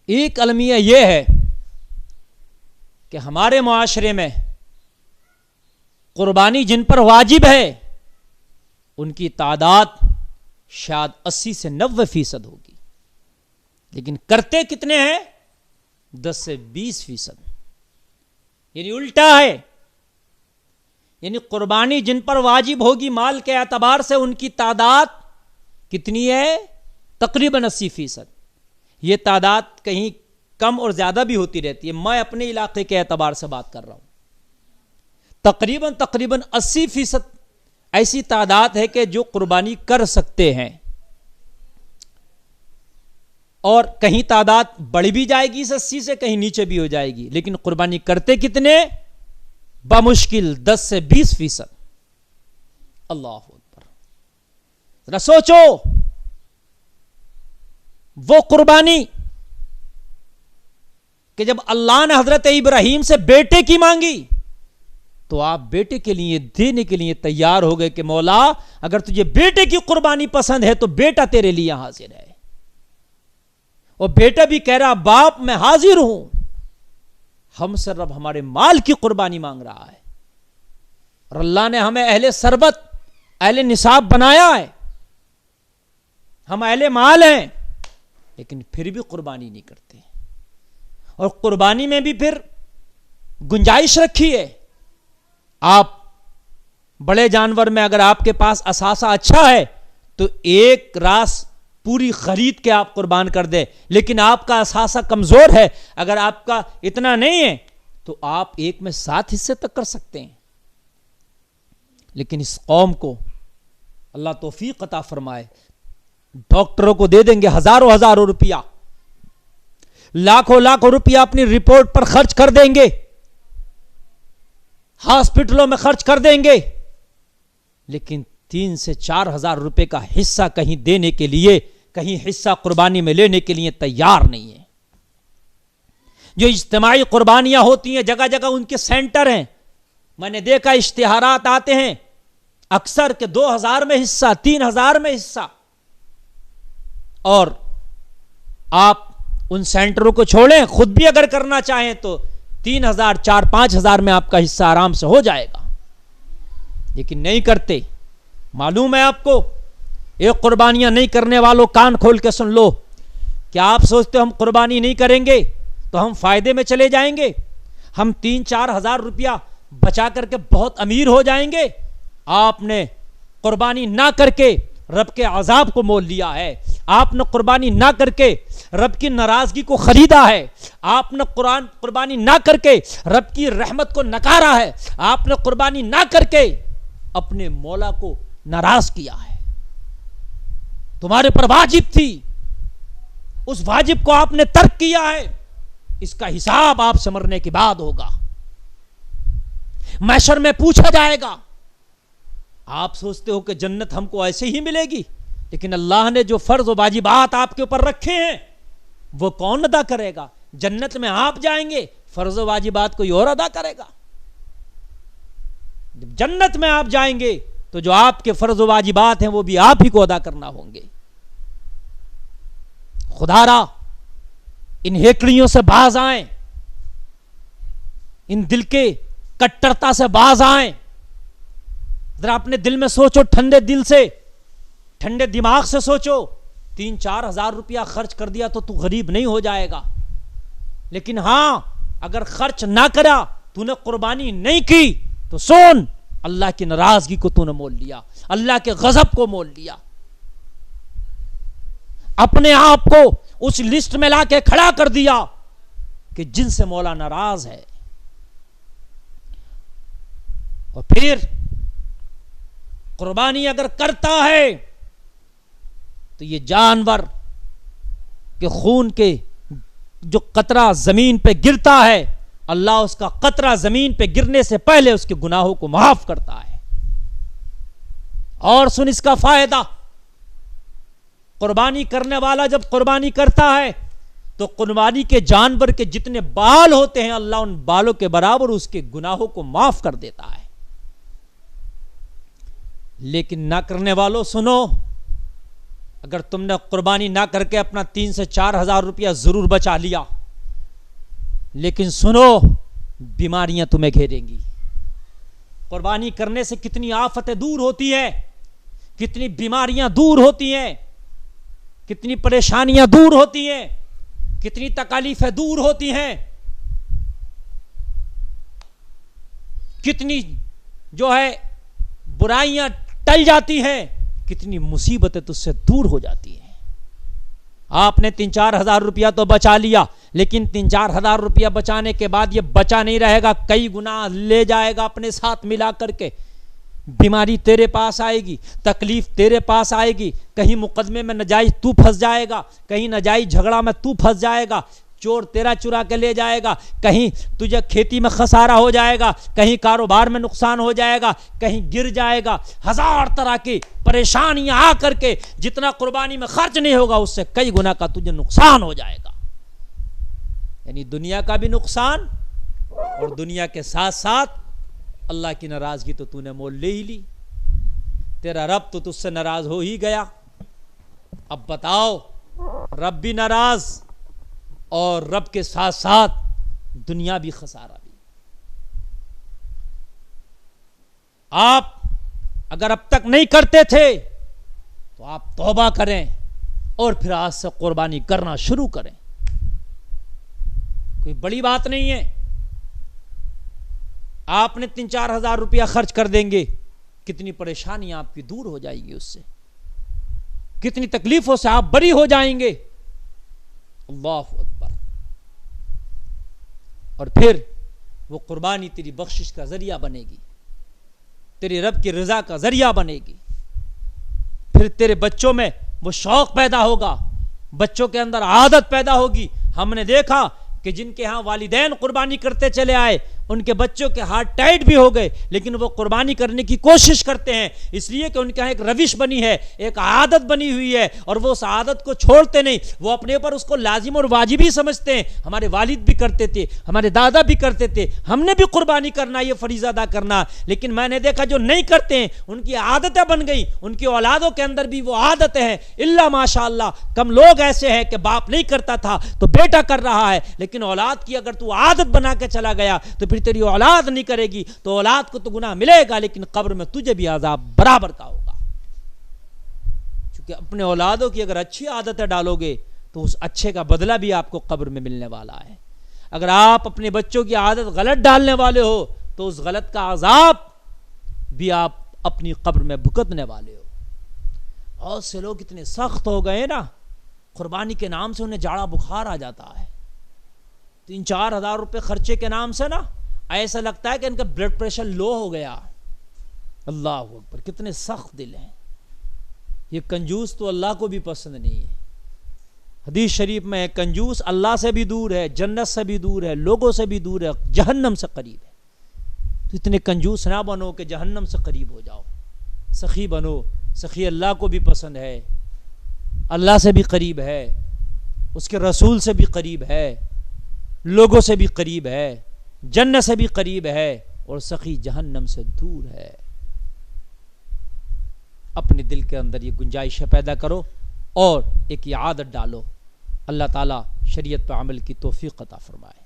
ایک المیہ یہ ہے کہ ہمارے معاشرے میں قربانی جن پر واجب ہے ان کی تعداد شاید 80 سے 90% ہوگی، لیکن کرتے کتنے ہیں؟ 10 سے 20%، یعنی الٹا ہے۔ یعنی قربانی جن پر واجب ہوگی مال کے اعتبار سے ان کی تعداد کتنی ہے؟ تقریباً 80%۔ یہ تعداد کہیں کم اور زیادہ بھی ہوتی رہتی ہے، میں اپنے علاقے کے اعتبار سے بات کر رہا ہوں۔ تقریباً 80% ایسی تعداد ہے کہ جو قربانی کر سکتے ہیں، اور کہیں تعداد بڑھ بھی جائے گی اس 80 سے، کہیں نیچے بھی ہو جائے گی، لیکن قربانی کرتے کتنے؟ بمشکل 10 سے 20%۔ اللہ اکبر، ذرا سوچو، وہ قربانی کہ جب اللہ نے حضرت ابراہیم سے بیٹے کی مانگی تو آپ بیٹے کے لیے دینے کے لیے تیار ہو گئے کہ مولا اگر تجھے بیٹے کی قربانی پسند ہے تو بیٹا تیرے لیے حاضر ہے، اور بیٹا بھی کہہ رہا باپ میں حاضر ہوں، ہم سے رب ہمارے مال کی قربانی مانگ رہا ہے، اور اللہ نے ہمیں اہل ثروت اہل نصاب بنایا ہے، ہم اہل مال ہیں، لیکن پھر بھی قربانی نہیں کرتے، اور قربانی میں بھی پھر گنجائش رکھی ہے۔ آپ بڑے جانور میں اگر آپ کے پاس اثاثہ اچھا ہے تو ایک راس پوری خرید کے آپ قربان کر دیں، لیکن آپ کا اثاثہ کمزور ہے، اگر آپ کا اتنا نہیں ہے تو آپ ایک میں 7 حصے تک کر سکتے ہیں۔ لیکن اس قوم کو اللہ توفیق عطا فرمائے، ڈاکٹروں کو دے دیں گے ہزاروں روپیہ، لاکھوں روپیہ اپنی رپورٹ پر خرچ کر دیں گے، ہاسپٹلوں میں خرچ کر دیں گے، لیکن 3 سے 4 ہزار روپے کا حصہ کہیں دینے کے لیے، کہیں حصہ قربانی میں لینے کے لیے تیار نہیں ہے۔ جو اجتماعی قربانیاں ہوتی ہیں جگہ جگہ ان کے سینٹر ہیں، میں نے دیکھا اشتہارات آتے ہیں اکثر کہ 2000 میں حصہ، 3000 میں حصہ، اور آپ ان سینٹروں کو چھوڑیں، خود بھی اگر کرنا چاہیں تو 3000 4-5 ہزار میں آپ کا حصہ آرام سے ہو جائے گا، لیکن نہیں کرتے۔ معلوم ہے آپ کو، ایک قربانیاں نہیں کرنے والوں کان کھول کے سن لو، کیا آپ سوچتے ہو ہم قربانی نہیں کریں گے تو ہم فائدے میں چلے جائیں گے، ہم 3-4 ہزار روپیہ بچا کر کے بہت امیر ہو جائیں گے؟ آپ نے قربانی نہ کر کے رب کے عذاب کو مول لیا ہے، آپ نے قربانی نہ کر کے رب کی ناراضگی کو خریدا ہے، آپ نے قربانی نہ کر کے رب کی رحمت کو نکارا ہے، آپ نے قربانی نہ کر کے اپنے مولا کو ناراض کیا ہے۔ تمہارے پر واجب تھی، اس واجب کو آپ نے ترک کیا ہے، اس کا حساب آپ سے مرنے کے بعد ہوگا، محشر میں پوچھا جائے گا۔ آپ سوچتے ہو کہ جنت ہم کو ایسے ہی ملے گی، لیکن اللہ نے جو فرض و واجبات آپ کے اوپر رکھے ہیں وہ کون ادا کرے گا؟ جنت میں آپ جائیں گے، فرض و واجبات کوئی اور ادا کرے گا؟ جب جنت میں آپ جائیں گے تو جو آپ کے فرض و واجبات ہیں وہ بھی آپ ہی کو ادا کرنا ہوں گے۔ خدا را ان ہیکڑیوں سے باز آئیں، ان دل کے کٹرتا سے باز آئیں، ذرا اپنے دل میں سوچو، ٹھنڈے دل سے ٹھنڈے دماغ سے سوچو، 3-4 ہزار روپیہ خرچ کر دیا تو غریب نہیں ہو جائے گا، لیکن ہاں اگر خرچ نہ کرا، تو نے قربانی نہیں کی تو سن، اللہ کی ناراضگی کو تو نے مول لیا، اللہ کے غضب کو مول لیا، اپنے آپ کو اس لسٹ میں لا کے کھڑا کر دیا کہ جن سے مولا ناراض ہے۔ اور پھر قربانی اگر کرتا ہے تو یہ جانور کے خون کے جو قطرہ زمین پہ گرتا ہے، اللہ اس کا قطرہ زمین پہ گرنے سے پہلے اس کے گناہوں کو معاف کرتا ہے۔ اور سن اس کا فائدہ، قربانی کرنے والا جب قربانی کرتا ہے تو قربانی کے جانور کے جتنے بال ہوتے ہیں اللہ ان بالوں کے برابر اس کے گناہوں کو معاف کر دیتا ہے۔ لیکن نہ کرنے والوں سنو، اگر تم نے قربانی نہ کر کے اپنا 3 سے 4 ہزار روپیہ ضرور بچا لیا، لیکن سنو، بیماریاں تمہیں گھیریں گی۔ قربانی کرنے سے کتنی آفتیں دور ہوتی ہیں، کتنی بیماریاں دور ہوتی ہیں، کتنی پریشانیاں دور ہوتی ہیں، کتنی تکالیفیں دور ہوتی ہیں، کتنی جو ہے برائیاں ٹل جاتی ہیں، کتنی مصیبتیں تجھ سے دور ہو جاتی ہیں۔ آپ نے 3-4 ہزار روپیہ تو بچا لیا، لیکن 3-4 ہزار روپیہ بچانے کے بعد یہ بچا نہیں رہے گا، کئی گنا لے جائے گا اپنے ساتھ ملا کر کے۔ بیماری تیرے پاس آئے گی، تکلیف تیرے پاس آئے گی، کہیں مقدمے میں ناجائز تو پھنس جائے گا، کہیں ناجائز جھگڑا میں تو پھنس جائے گا، چور تیرا چرا کے لے جائے گا، کہیں تجھے کھیتی میں خسارہ ہو جائے گا، کہیں کاروبار میں نقصان ہو جائے گا، کہیں گر جائے گا۔ ہزار طرح کی پریشانیاں آ کر کے جتنا قربانی میں خرچ نہیں ہوگا اس سے کئی گنا کا تجھے نقصان ہو جائے گا، یعنی دنیا کا بھی نقصان، اور دنیا کے ساتھ ساتھ اللہ کی ناراضگی تو نے مول لے ہی لی۔ تیرا رب تو تجھ سے ناراض ہو ہی گیا، اب بتاؤ، رب بھی ناراض اور رب کے ساتھ ساتھ دنیا بھی خسارہ بھی۔ آپ اگر اب تک نہیں کرتے تھے تو آپ توبہ کریں اور پھر آج سے قربانی کرنا شروع کریں، کوئی بڑی بات نہیں ہے۔ آپ نے 3-4 ہزار روپیہ خرچ کر دیں گے، کتنی پریشانیاں آپ کی دور ہو جائے گی، اس سے کتنی تکلیفوں سے آپ بری ہو جائیں گے۔ اللہ اکبر۔ اور پھر وہ قربانی تیری بخشش کا ذریعہ بنے گی، تیری رب کی رضا کا ذریعہ بنے گی۔ پھر تیرے بچوں میں وہ شوق پیدا ہوگا، بچوں کے اندر عادت پیدا ہوگی۔ ہم نے دیکھا کہ جن کے ہاں والدین قربانی کرتے چلے آئے، ان کے بچوں کے ہاتھ ٹائٹ بھی ہو گئے، لیکن وہ قربانی کرنے کی کوشش کرتے ہیں، اس لیے کہ ان کے ہاں ایک روش بنی ہے، ایک عادت بنی ہوئی ہے، اور وہ اس عادت کو چھوڑتے نہیں، وہ اپنے اوپر اس کو لازم اور واجب ہی سمجھتے ہیں۔ ہمارے والد بھی کرتے تھے، ہمارے دادا بھی کرتے تھے، ہم نے بھی قربانی کرنا، یہ فریضہ ادا کرنا، لیکن میں نے دیکھا جو نہیں کرتے ہیں ان کی عادتیں بن گئی، ان کی اولادوں کے اندر بھی وہ عادتیں ہیں۔ الا ماشاء اللہ کم لوگ ایسے ہیں کہ باپ نہیں کرتا تھا تو بیٹا کر رہا ہے، لیکن اولاد کی اگر تو عادت بنا کے چلا گیا تو پھر تیری اولاد نہیں کرے گی، تو اولاد کو تو گناہ ملے گا، لیکن قبر میں تجھے بھی عذاب برابر کا ہوگا۔ چونکہ اپنے اولادوں کی اگر اچھی عادتیں ڈالو گے تو اس اچھے کا بدلہ بھی آپ کو قبر میں ملنے والا ہے۔ اگر آپ اپنے بچوں کی عادت غلط ڈالنے والے ہو تو اس غلط کا عذاب بھی آپ اپنی قبر میں بھگتنے والے ہو۔ بہت سے لوگ اتنے سخت ہو گئے نا، قربانی کے نام سے انہیں جاڑا بخار آ جاتا ہے، 3-4 ہزار روپے خرچے کے نام سے نا ایسا لگتا ہے کہ ان کا بلڈ پریشر لو ہو گیا۔ اللہ اکبر، کتنے سخت دل ہیں۔ یہ کنجوس تو اللہ کو بھی پسند نہیں ہے۔ حدیث شریف میں کنجوس اللہ سے بھی دور ہے، جنت سے بھی دور ہے، لوگوں سے بھی دور ہے، جہنم سے قریب ہے۔ تو اتنے کنجوس نہ بنو کہ جہنم سے قریب ہو جاؤ، سخی بنو۔ سخی اللہ کو بھی پسند ہے، اللہ سے بھی قریب ہے، اس کے رسول سے بھی قریب ہے، لوگوں سے بھی قریب ہے، جنت سے بھی قریب ہے، اور سخی جہنم سے دور ہے۔ اپنے دل کے اندر یہ گنجائش پیدا کرو اور ایک یہ عادت ڈالو۔ اللہ تعالیٰ شریعت پر عمل کی توفیق عطا فرمائے۔